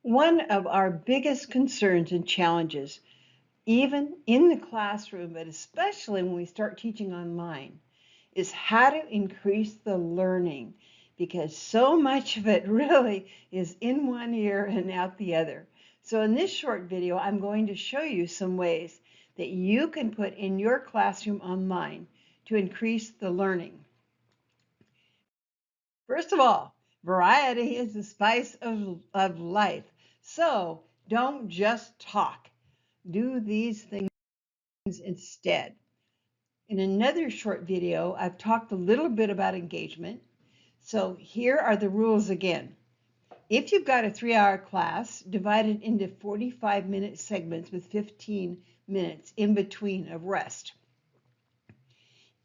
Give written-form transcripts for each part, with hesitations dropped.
One of our biggest concerns and challenges, even in the classroom, but especially when we start teaching online, is how to increase the learning, because so much of it really is in one ear and out the other. So in this short video, I'm going to show you some ways that you can put in your classroom online to increase the learning. First of all, variety is the spice of life. So don't just talk. Do these things instead. In another short video, I've talked a little bit about engagement. So here are the rules again. If you've got a 3-hour class, divide it into 45-minute segments with 15 minutes in between of rest.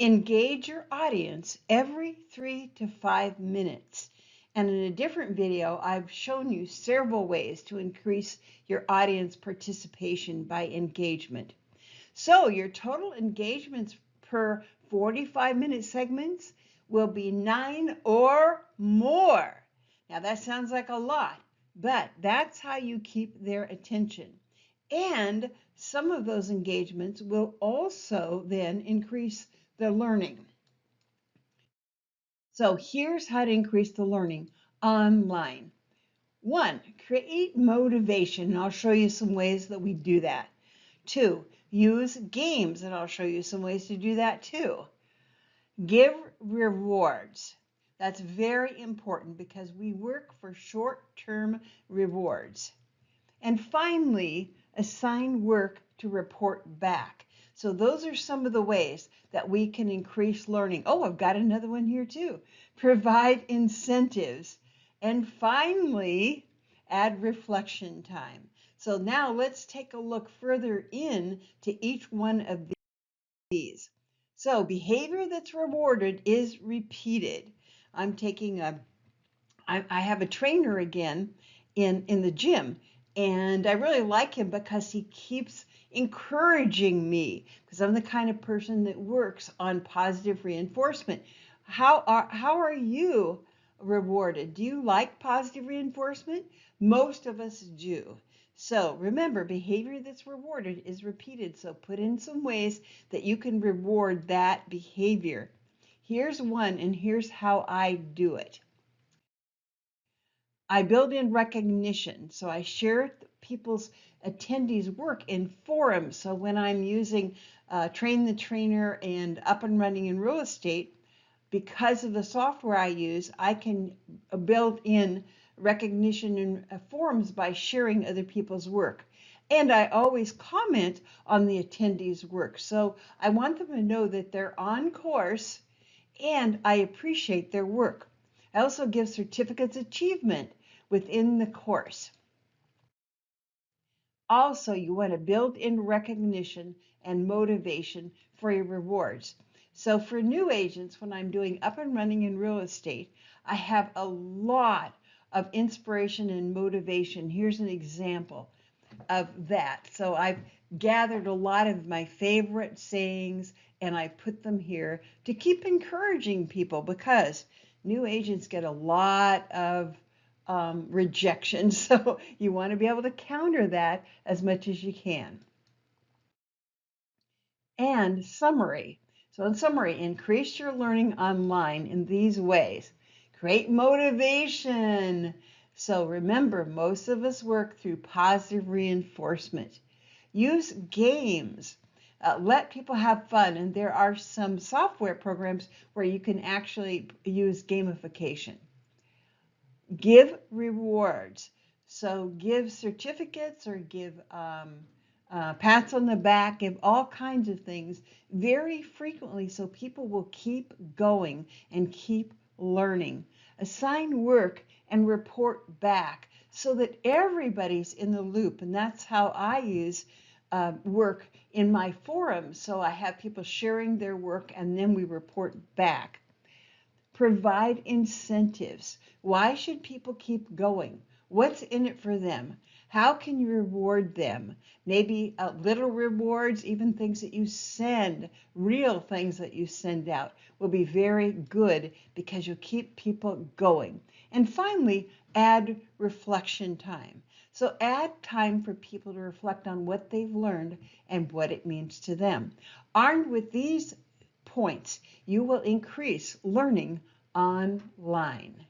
Engage your audience every 3 to 5 minutes. And in a different video, I've shown you several ways to increase your audience participation by engagement. So your total engagements per 45-minute segments will be 9 or more. Now that sounds like a lot, but that's how you keep their attention. And some of those engagements will also then increase the learning. So here's how to increase the learning online. 1, create motivation, and I'll show you some ways that we do that. 2, use games, and I'll show you some ways to do that too. Give rewards. That's very important because we work for short-term rewards. And finally, assign work to report back. So those are some of the ways that we can increase learning. Oh, I've got another one here too. Provide incentives. And finally, add reflection time. So now let's take a look further in to each one of these. So behavior that's rewarded is repeated. I'm taking I have a trainer again in the gym, and I really like him because he keeps encouraging me, because I'm the kind of person that works on positive reinforcement. How are you rewarded? Do you like positive reinforcement? Most of us do. So remember, behavior that's rewarded is repeated. So put in some ways that you can reward that behavior. Here's one, and here's how I do it. I build in recognition. So I share people's attendees' work in forums. So when I'm using Train the Trainer and Up and Running in Real Estate, because of the software I use, I can build in recognition in forums by sharing other people's work. And I always comment on the attendees' work. So I want them to know that they're on course and I appreciate their work. I also give certificates of achievement within the course. Also, you want to build in recognition and motivation for your rewards. So for new agents, when I'm doing Up and Running in Real Estate, I have a lot of inspiration and motivation. Here's an example of that. So I've gathered a lot of my favorite sayings and I put them here to keep encouraging people, because new agents get a lot of rejection. So you want to be able to counter that as much as you can. And summary. So in summary, increase your learning online in these ways. Create motivation. So remember, most of us work through positive reinforcement. Use games. Let people have fun. And there are some software programs where you can actually use gamification. Give rewards. So give certificates or give pats on the back, give all kinds of things very frequently so people will keep going and keep learning. Assign work and report back so that everybody's in the loop. And that's how I use work in my forums. So I have people sharing their work and then we report back. Provide incentives. Why should people keep going? What's in it for them? How can you reward them? Maybe little rewards, even things that you send, real things that you send out will be very good because you'll keep people going. And finally, Add reflection time. So add time for people to reflect on what they've learned and what it means to them. Armed with these points, you will increase learning online.